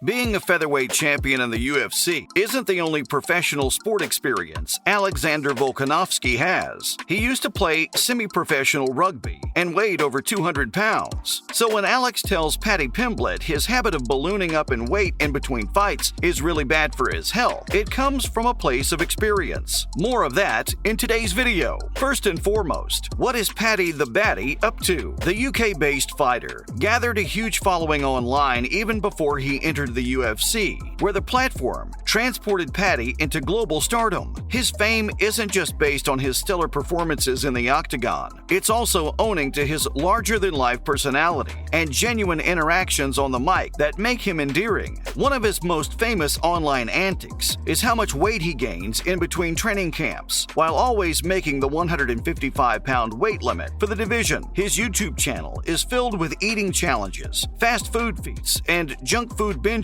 Being a featherweight champion in the UFC isn't the only professional sport experience Alexander Volkanovski has. He used to play semi-professional rugby and weighed over 200 pounds. So when Alex tells Paddy Pimblett his habit of ballooning up in weight in between fights is really bad for his health, it comes from a place of experience. More of that in today's video. First and foremost, what is Paddy The Baddy up to? The UK-based fighter gathered a huge following online even before he entered the UFC, where the platform transported Paddy into global stardom. His fame isn't just based on his stellar performances in the octagon, it's also owing to his larger-than-life personality and genuine interactions on the mic that make him endearing. One of his most famous online antics is how much weight he gains in between training camps, while always making the 155-pound weight limit for the division. His YouTube channel is filled with eating challenges, fast food feats, and junk food binges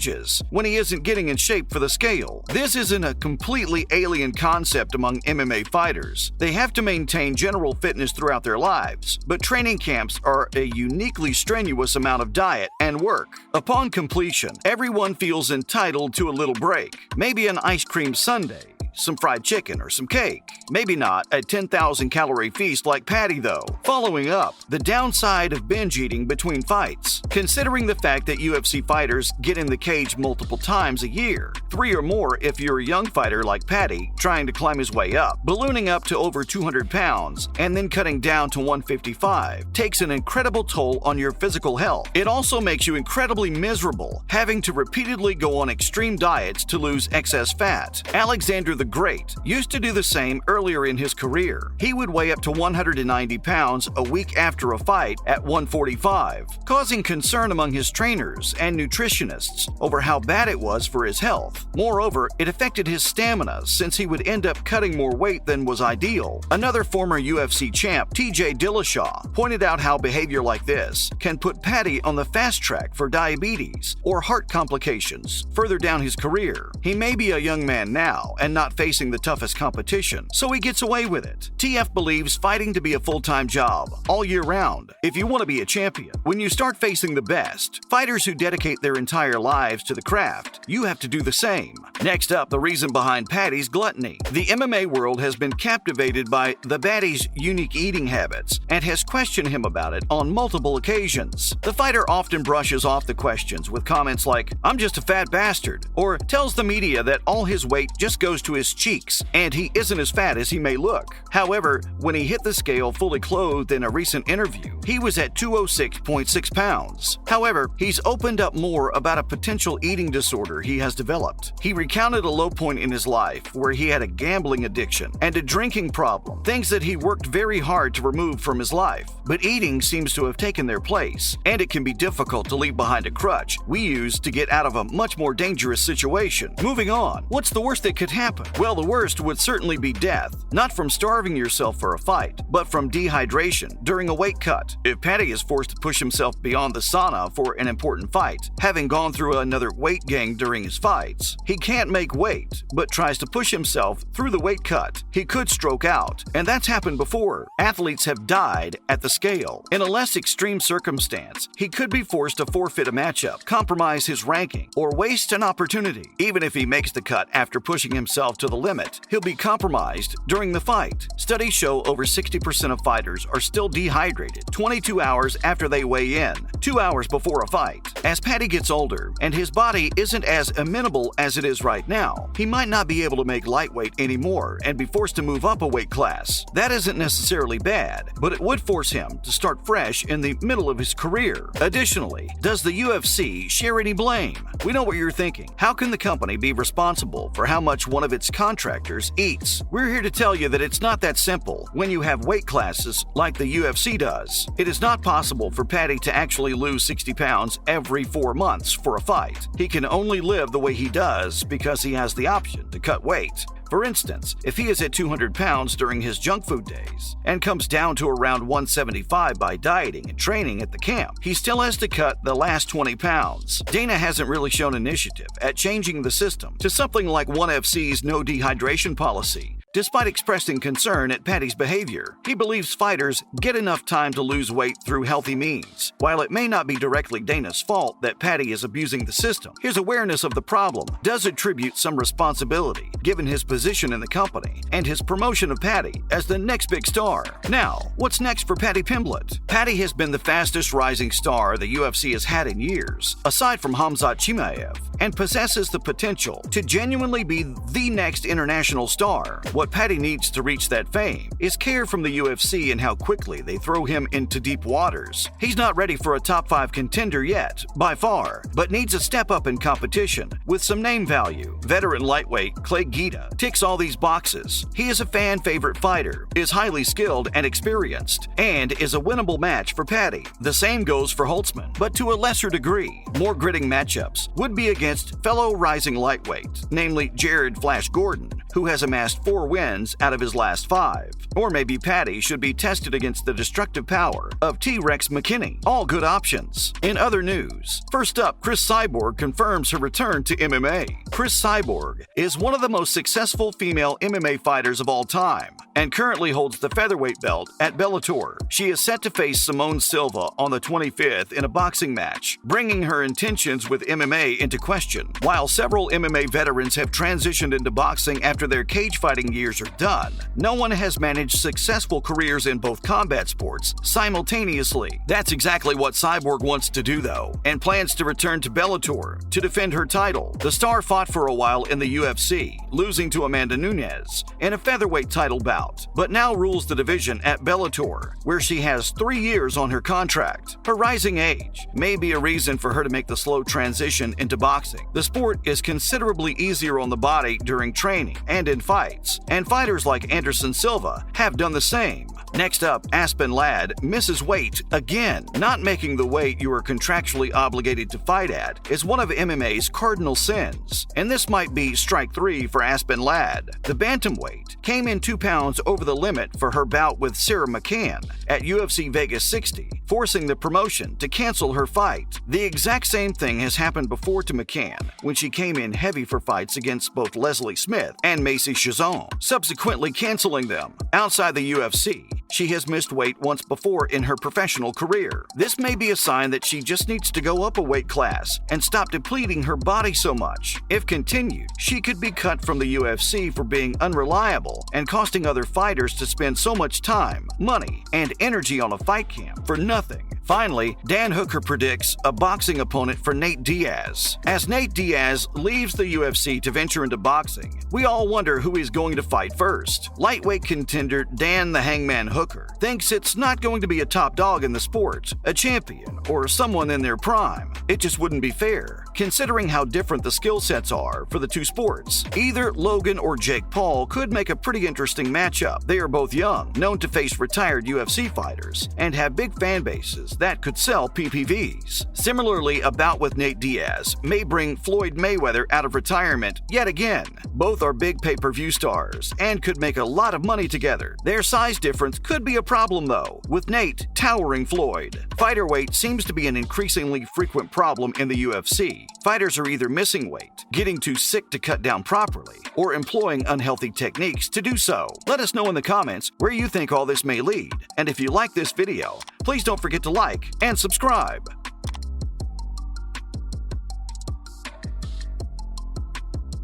when he isn't getting in shape for the scale. This isn't a completely alien concept among MMA fighters. They have to maintain general fitness throughout their lives, but training camps are a uniquely strenuous amount of diet and work. Upon completion, everyone feels entitled to a little break. Maybe an ice cream sundae, some fried chicken, or some cake. Maybe not a 10,000-calorie feast like Paddy, though. Following up, the downside of binge eating between fights. Considering the fact that UFC fighters get in the cage multiple times a year, 3 or more if you're a young fighter like Paddy trying to climb his way up, ballooning up to over 200 pounds and then cutting down to 155 takes an incredible toll on your physical health. It also makes you incredibly miserable, having to repeatedly go on extreme diets to lose excess fat. Alexander the Great used to do the same earlier in his career. He would weigh up to 190 pounds a week after a fight at 145, causing concern among his trainers and nutritionists over how bad it was for his health. Moreover, it affected his stamina since he would end up cutting more weight than was ideal. Another former UFC champ, TJ Dillashaw, pointed out how behavior like this can put Paddy on the fast track for diabetes or heart complications further down his career. He may be a young man now and not facing the toughest competition, so he gets away with it. TF believes fighting to be a full-time job, all year round, if you want to be a champion. When you start facing the best, fighters who dedicate their entire lives to the craft, you have to do the same. Next up, the reason behind Paddy's gluttony. The MMA world has been captivated by the Baddy's unique eating habits and has questioned him about it on multiple occasions. The fighter often brushes off the questions with comments like, "I'm just a fat bastard," or tells the media that all his weight just goes to his cheeks and he isn't as fat as he may look. However, when he hit the scale fully clothed in a recent interview, he was at 206.6 pounds. However, he's opened up more about a potential eating disorder he has developed. He recounted a low point in his life where he had a gambling addiction and a drinking problem, things that he worked very hard to remove from his life. But eating seems to have taken their place, and it can be difficult to leave behind a crutch we use to get out of a much more dangerous situation. Moving on, what's the worst that could happen? Well, the worst would certainly be death, not from starving yourself for a fight, but from dehydration during a weight cut. If Paddy is forced to push himself beyond the sauna for an important fight, having gone through another weight gain during his fights, he can't make weight, but tries to push himself through the weight cut, he could stroke out, and that's happened before. Athletes have died at the scale. In a less extreme circumstance, he could be forced to forfeit a matchup, compromise his ranking, or waste an opportunity. Even if he makes the cut after pushing himself to the limit, he'll be compromised during the fight. Studies show over 60% of fighters are still dehydrated 22 hours after they weigh in, 2 hours before a fight. As Paddy gets older and his body isn't as amenable as it is right now, he might not be able to make lightweight anymore and be forced to move up a weight class. That isn't necessarily bad, but it would force him to start fresh in the middle of his career. Additionally, does the UFC share any blame? We know what you're thinking. How can the company be responsible for how much one of its contractors eats? We're here to tell you that it's not that simple when you have weight classes like the UFC does. It is not possible for Paddy to actually lose 60 pounds every 4 months for a fight. He can only live the way he does because he has the option to cut weight. For instance, if he is at 200 pounds during his junk food days and comes down to around 175 by dieting and training at the camp, he still has to cut the last 20 pounds. Dana hasn't really shown initiative at changing the system to something like ONE FC's no dehydration policy. Despite expressing concern at Paddy's behavior, he believes fighters get enough time to lose weight through healthy means. While it may not be directly Dana's fault that Paddy is abusing the system, his awareness of the problem does attribute some responsibility, given his position in the company and his promotion of Paddy as the next big star. Now, what's next for Paddy Pimblett? Paddy has been the fastest rising star the UFC has had in years, aside from Khamzat Chimaev, and possesses the potential to genuinely be the next international star. What Paddy needs to reach that fame is care from the UFC and how quickly they throw him into deep waters. He's not ready for a top 5 contender yet, by far, but needs a step up in competition with some name value. Veteran lightweight Clay Guida ticks all these boxes. He is a fan favorite fighter, is highly skilled and experienced, and is a winnable match for Paddy. The same goes for Holtzman, but to a lesser degree. More gritting matchups would be against fellow rising lightweight, namely Jared Flash Gordon, who has amassed 4 wins out of his last 5. Or maybe Paddy should be tested against the destructive power of T-Rex McKinney. All good options. In other news, first up, Cris Cyborg confirms her return to MMA. Cris Cyborg is one of the most successful female MMA fighters of all time and currently holds the featherweight belt at Bellator. She is set to face Simone Silva on the 25th in a boxing match, bringing her intentions with MMA into question. While several MMA veterans have transitioned into boxing after their cage fighting years are done, no one has managed successful careers in both combat sports simultaneously. That's exactly what Cyborg wants to do though, and plans to return to Bellator to defend her title. The star fought for a while in the UFC, losing to Amanda Nunes in a featherweight title bout, but now rules the division at Bellator, where she has 3 years on her contract. Her rising age may be a reason for her to make the slow transition into boxing. The sport is considerably easier on the body during training and in fights, and fighters like Anderson Silva have done the same. Next up, Aspen Ladd misses weight again. Not making the weight you are contractually obligated to fight at is one of MMA's cardinal sins, and this might be strike 3 for Aspen Ladd. The bantamweight came in 2 pounds over the limit for her bout with Sarah McCann at UFC Vegas 60, forcing the promotion to cancel her fight. The exact same thing has happened before to McCann when she came in heavy for fights against both Leslie Smith and Macy Chiasson, subsequently canceling them. Outside the UFC, she has missed weight once before in her professional career. This may be a sign that she just needs to go up a weight class and stop depleting her body so much. If continued, she could be cut from the UFC for being unreliable and costing other fighters to spend so much time, money, and energy on a fight camp for nothing. Finally, Dan Hooker predicts a boxing opponent for Nate Diaz. As Nate Diaz leaves the UFC to venture into boxing, we all wonder who he's going to fight first. Lightweight contender Dan the Hangman Hooker thinks it's not going to be a top dog in the sport, a champion, or someone in their prime. It just wouldn't be fair, considering how different the skill sets are for the two sports. Either Logan or Jake Paul could make a pretty interesting matchup. They are both young, known to face retired UFC fighters, and have big fan bases that could sell PPVs. Similarly, a bout with Nate Diaz may bring Floyd Mayweather out of retirement yet again. Both are big pay-per-view stars and could make a lot of money together. Their size difference could be a problem though, with Nate towering Floyd. Fighter weight seems to be an increasingly frequent problem in the UFC. Fighters are either missing weight, getting too sick to cut down properly, or employing unhealthy techniques to do so. Let us know in the comments where you think all this may lead. And if you like this video, please don't forget to like and subscribe.